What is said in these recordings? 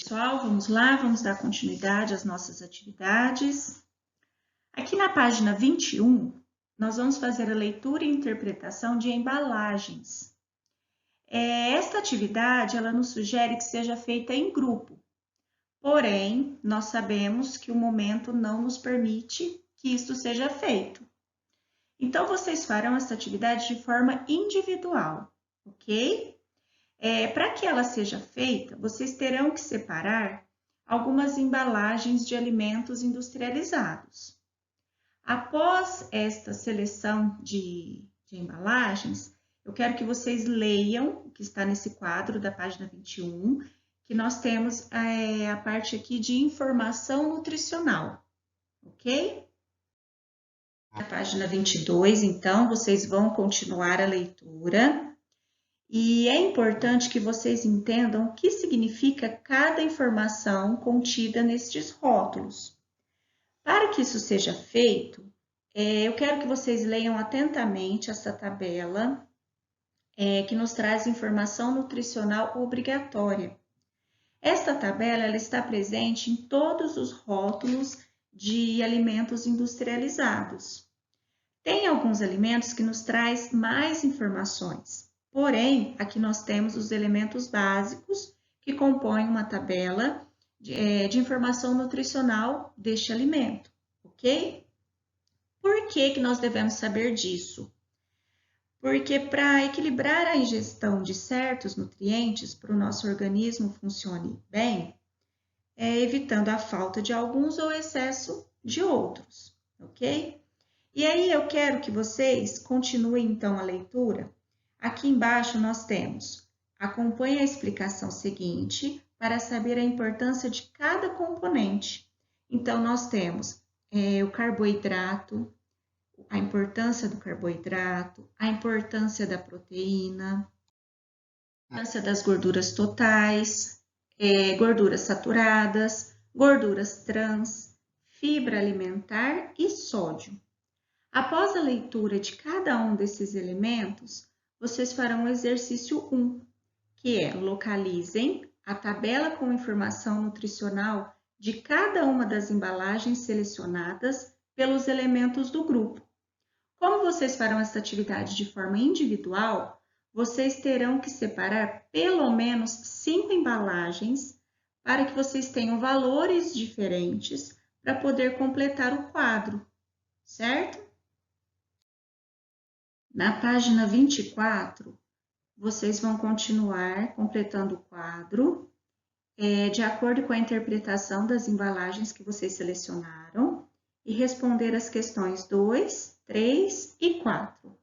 Pessoal, vamos lá, vamos dar continuidade às nossas atividades. Aqui na página 21, nós vamos fazer a leitura e interpretação de embalagens. Esta atividade, ela nos sugere que seja feita em grupo, porém, nós sabemos que o momento não nos permite que isto seja feito. Então, vocês farão essa atividade de forma individual, ok? Para que ela seja feita, vocês terão que separar algumas embalagens de alimentos industrializados. Após esta seleção de embalagens, eu quero que vocês leiam o que está nesse quadro da página 21, que nós temos a parte aqui de informação nutricional, ok? Na página 22, então, vocês vão continuar a leitura. E é importante que vocês entendam o que significa cada informação contida nestes rótulos. Para que isso seja feito, eu quero que vocês leiam atentamente essa tabela que nos traz informação nutricional obrigatória. Esta tabela ela está presente em todos os rótulos de alimentos industrializados. Tem alguns alimentos que nos traz mais informações. Porém, aqui nós temos os elementos básicos que compõem uma tabela de informação nutricional deste alimento, ok? Por que nós devemos saber disso? Porque para equilibrar a ingestão de certos nutrientes para o nosso organismo funcione bem, evitando a falta de alguns ou excesso de outros, ok? E aí eu quero que vocês continuem então a leitura. Aqui embaixo nós temos, acompanhe a explicação seguinte para saber a importância de cada componente. Então, nós temos o carboidrato, a importância do carboidrato, a importância da proteína, a importância das gorduras totais, gorduras saturadas, gorduras trans, fibra alimentar e sódio. Após a leitura de cada um desses elementos, vocês farão o exercício 1, que é localizem a tabela com informação nutricional de cada uma das embalagens selecionadas pelos elementos do grupo. Como vocês farão essa atividade de forma individual, vocês terão que separar pelo menos 5 embalagens para que vocês tenham valores diferentes para poder completar o quadro, certo? Na página 24, vocês vão continuar completando o quadro de acordo com a interpretação das embalagens que vocês selecionaram e responder as questões 2, 3 e 4.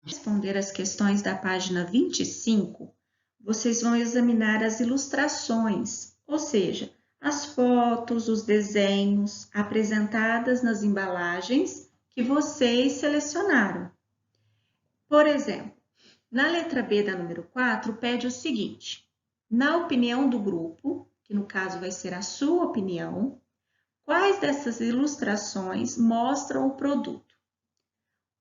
Responder as questões da página 25, vocês vão examinar as ilustrações, ou seja, as fotos, os desenhos apresentadas nas embalagens que vocês selecionaram. Por exemplo, na letra B da número 4, pede o seguinte: na opinião do grupo, que no caso vai ser a sua opinião, quais dessas ilustrações mostram o produto?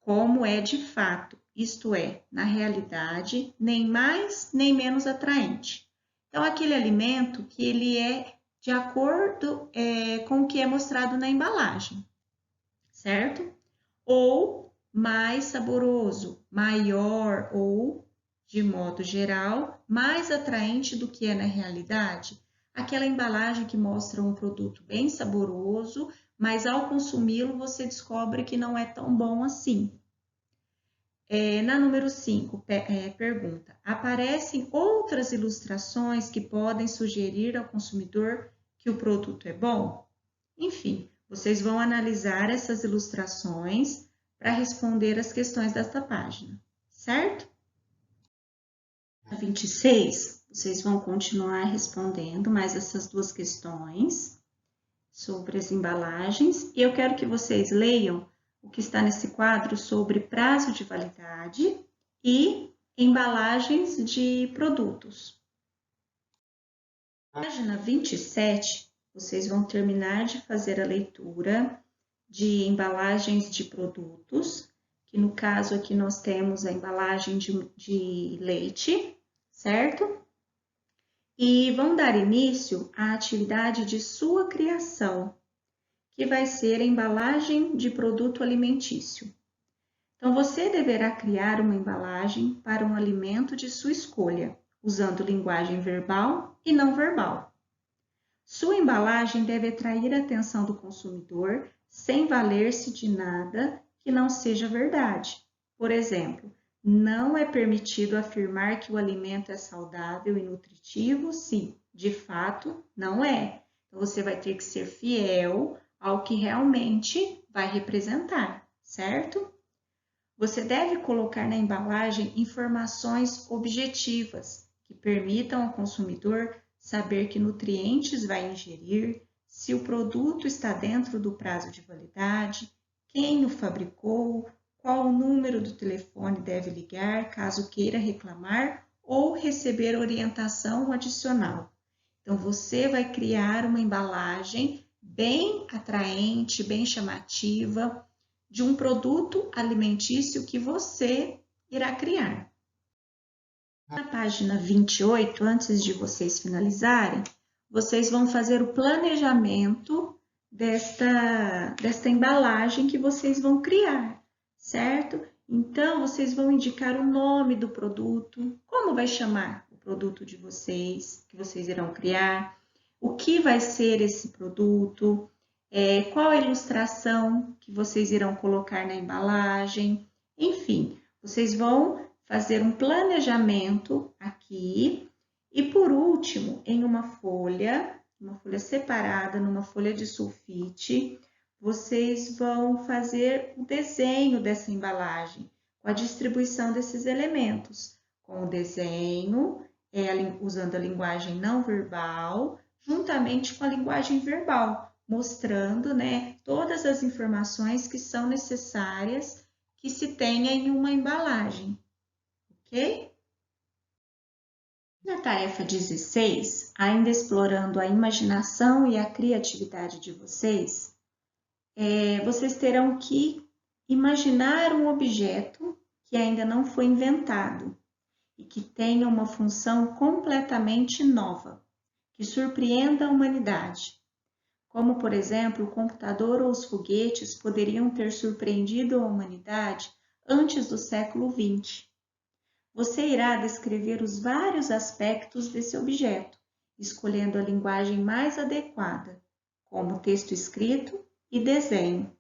Como é de fato, isto é, na realidade, nem mais nem menos atraente. Então, aquele alimento que ele é de acordo com o que é mostrado na embalagem, certo? Ou mais saboroso, maior ou, de modo geral, mais atraente do que é na realidade. Aquela embalagem que mostra um produto bem saboroso, mas ao consumi-lo você descobre que não é tão bom assim. Na número 5, pergunta: aparecem outras ilustrações que podem sugerir ao consumidor que o produto é bom? Enfim, vocês vão analisar essas ilustrações para responder as questões desta página, certo? Na 26, vocês vão continuar respondendo mais essas duas questões sobre as embalagens e eu quero que vocês leiam o que está nesse quadro sobre prazo de validade e embalagens de produtos. Na página 27, vocês vão terminar de fazer a leitura de embalagens de produtos, que no caso aqui nós temos a embalagem de leite, certo? e vão dar início à atividade de sua criação, que vai ser a embalagem de produto alimentício. Então, você deverá criar uma embalagem para um alimento de sua escolha, usando linguagem verbal e não verbal. Sua embalagem deve atrair a atenção do consumidor sem valer-se de nada que não seja verdade. Por exemplo, não é permitido afirmar que o alimento é saudável e nutritivo se, de fato, não é. Então, você vai ter que ser fiel ao que realmente vai representar, certo? Você deve colocar na embalagem informações objetivas que permitam ao consumidor saber que nutrientes vai ingerir, se o produto está dentro do prazo de validade, quem o fabricou, qual o número do telefone deve ligar caso queira reclamar ou receber orientação adicional. Então, você vai criar uma embalagem bem atraente, bem chamativa, de um produto alimentício que você irá criar. Na página 28, antes de vocês finalizarem, vocês vão fazer o planejamento desta embalagem que vocês vão criar, certo? Então, vocês vão indicar o nome do produto, como vai chamar o produto de vocês, que vocês irão criar, o que vai ser esse produto, qual a ilustração que vocês irão colocar na embalagem, enfim, vocês vão fazer um planejamento aqui e, por último, em uma folha separada, numa folha de sulfite, vocês vão fazer o desenho dessa embalagem, com a distribuição desses elementos, com o desenho, usando a linguagem não verbal, juntamente com a linguagem verbal, mostrando, né, todas as informações que são necessárias que se tenha em uma embalagem, ok? Na tarefa 16, ainda explorando a imaginação e a criatividade de vocês, vocês terão que imaginar um objeto que ainda não foi inventado e que tenha uma função completamente nova, que surpreenda a humanidade. Como, por exemplo, o computador ou os foguetes poderiam ter surpreendido a humanidade antes do século XX. Você irá descrever os vários aspectos desse objeto, escolhendo a linguagem mais adequada, como texto escrito e desenho,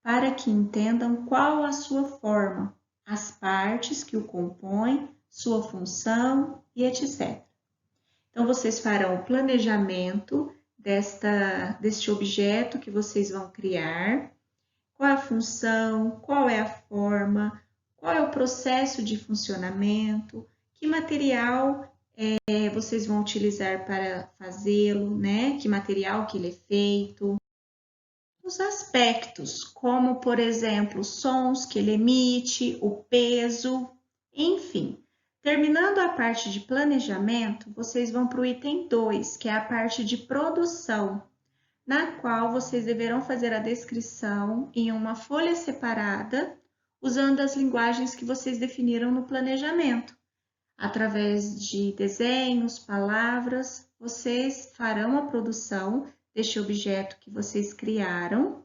para que entendam qual a sua forma, as partes que o compõem, sua função e etc. Então, vocês farão o planejamento deste objeto que vocês vão criar, qual é a função, qual é a forma, qual é o processo de funcionamento, que material vocês vão utilizar para fazê-lo, né? Que material que ele é feito. Os aspectos, como, por exemplo, os sons que ele emite, o peso, enfim. Terminando a parte de planejamento, vocês vão para o item 2, que é a parte de produção, na qual vocês deverão fazer a descrição em uma folha separada, usando as linguagens que vocês definiram no planejamento. Através de desenhos, palavras, vocês farão a produção deste objeto que vocês criaram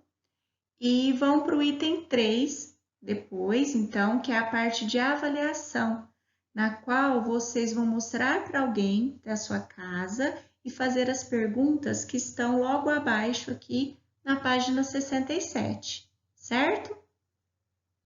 e vão para o item 3 depois, então, que é a parte de avaliação, na qual vocês vão mostrar para alguém da sua casa e fazer as perguntas que estão logo abaixo aqui na página 67, certo?